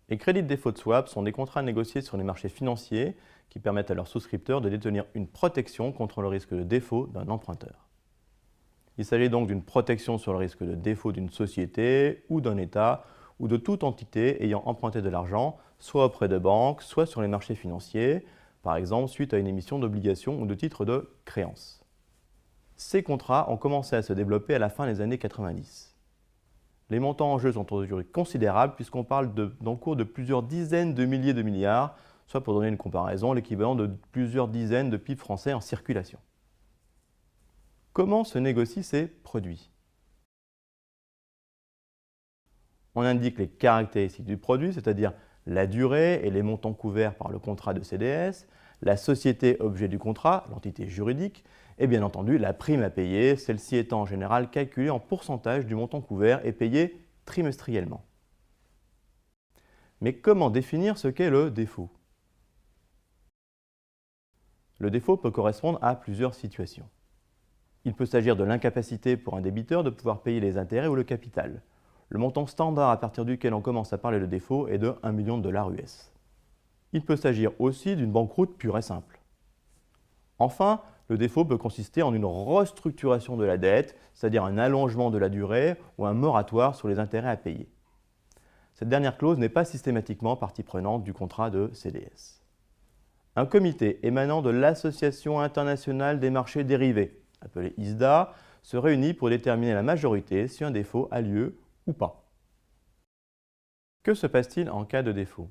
Les crédits de défaut de swap sont des contrats négociés sur les marchés financiers qui permettent à leurs souscripteurs de détenir une protection contre le risque de défaut d'un emprunteur. Il s'agit donc d'une protection sur le risque de défaut d'une société ou d'un État ou de toute entité ayant emprunté de l'argent, soit auprès de banques, soit sur les marchés financiers, par exemple suite à une émission d'obligations ou de titres de créances. Ces contrats ont commencé à se développer à la fin des années 90. Les montants en jeu sont aujourd'hui considérables puisqu'on parle d'encours de plusieurs dizaines de milliers de milliards, soit pour donner une comparaison, l'équivalent de plusieurs dizaines de PIB français en circulation. Comment se négocient ces produits? On indique les caractéristiques du produit, c'est-à-dire la durée et les montants couverts par le contrat de CDS, la société objet du contrat, l'entité juridique, et bien entendu la prime à payer, celle-ci étant en général calculée en pourcentage du montant couvert et payée trimestriellement. Mais comment définir ce qu'est le défaut? Le défaut peut correspondre à plusieurs situations. Il peut s'agir de l'incapacité pour un débiteur de pouvoir payer les intérêts ou le capital. Le montant standard à partir duquel on commence à parler de défaut est de 1 million de dollars US. Il peut s'agir aussi d'une banqueroute pure et simple. Enfin, le défaut peut consister en une restructuration de la dette, c'est-à-dire un allongement de la durée ou un moratoire sur les intérêts à payer. Cette dernière clause n'est pas systématiquement partie prenante du contrat de CDS. Un comité émanant de l'Association internationale des marchés dérivés, appelée ISDA, se réunit pour déterminer la majorité si un défaut a lieu ou pas. Que se passe-t-il en cas de défaut?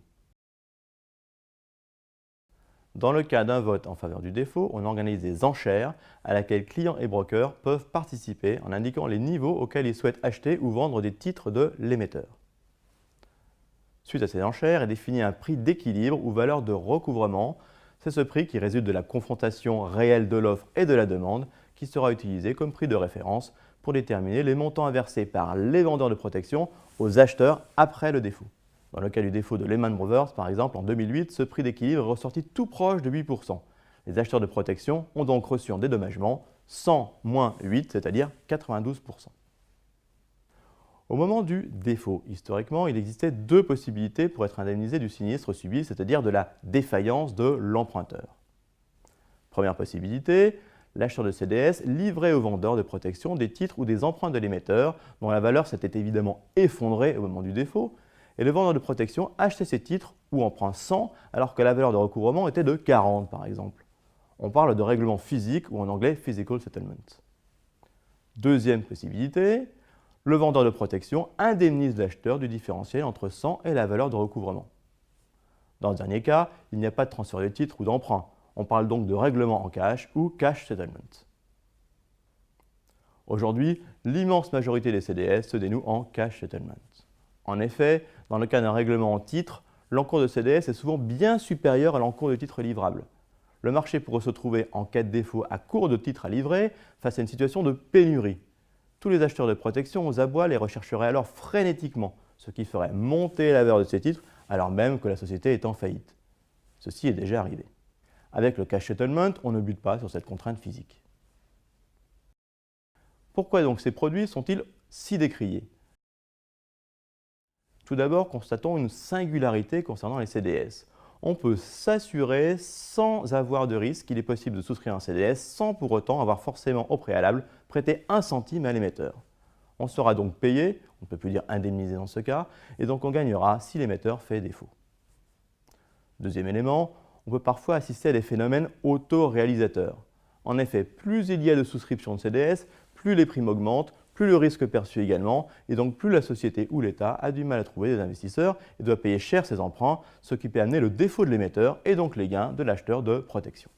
Dans le cas d'un vote en faveur du défaut, on organise des enchères à laquelle clients et brokers peuvent participer en indiquant les niveaux auxquels ils souhaitent acheter ou vendre des titres de l'émetteur. Suite à ces enchères est défini un prix d'équilibre ou valeur de recouvrement. C'est ce prix qui résulte de la confrontation réelle de l'offre et de la demande qui sera utilisé comme prix de référence pour déterminer les montants à verser par les vendeurs de protection aux acheteurs après le défaut. Dans le cas du défaut de Lehman Brothers, par exemple, en 2008, ce prix d'équilibre est ressorti tout proche de 8%. Les acheteurs de protection ont donc reçu en dédommagement 100 moins 8, c'est-à-dire 92%. Au moment du défaut, historiquement, il existait deux possibilités pour être indemnisé du sinistre subi, c'est-à-dire de la défaillance de l'emprunteur. Première possibilité, l'acheteur de CDS livrait aux vendeurs de protection des titres ou des emprunts de l'émetteur dont la valeur s'était évidemment effondrée au moment du défaut, et le vendeur de protection achetait ces titres ou emprunts 100 alors que la valeur de recouvrement était de 40 par exemple. On parle de règlement physique ou en anglais physical settlement. Deuxième possibilité, le vendeur de protection indemnise l'acheteur du différentiel entre 100 et la valeur de recouvrement. Dans ce dernier cas, il n'y a pas de transfert de titres ou d'emprunt. On parle donc de règlement en cash ou cash settlement. Aujourd'hui, l'immense majorité des CDS se dénoue en cash settlement. En effet, dans le cas d'un règlement en titre, l'encours de CDS est souvent bien supérieur à l'encours de titres livrables. Le marché pourrait se trouver en cas de défaut à court de titres à livrer face à une situation de pénurie. Tous les acheteurs de protection aux abois les rechercheraient alors frénétiquement, ce qui ferait monter la valeur de ces titres alors même que la société est en faillite. Ceci est déjà arrivé. Avec le cash settlement, on ne bute pas sur cette contrainte physique. Pourquoi donc ces produits sont-ils si décriés? Tout d'abord, constatons une singularité concernant les CDS. On peut s'assurer sans avoir de risque qu'il est possible de souscrire un CDS sans pour autant avoir forcément au préalable prêté 1 centime à l'émetteur. On sera donc payé, on ne peut plus dire indemnisé dans ce cas, et donc on gagnera si l'émetteur fait défaut. Deuxième élément, on peut parfois assister à des phénomènes autoréalisateurs. En effet, plus il y a de souscriptions de CDS, plus les primes augmentent, plus le risque perçu également, et donc plus la société ou l'État a du mal à trouver des investisseurs et doit payer cher ses emprunts, ce qui peut amener le défaut de l'émetteur et donc les gains de l'acheteur de protection.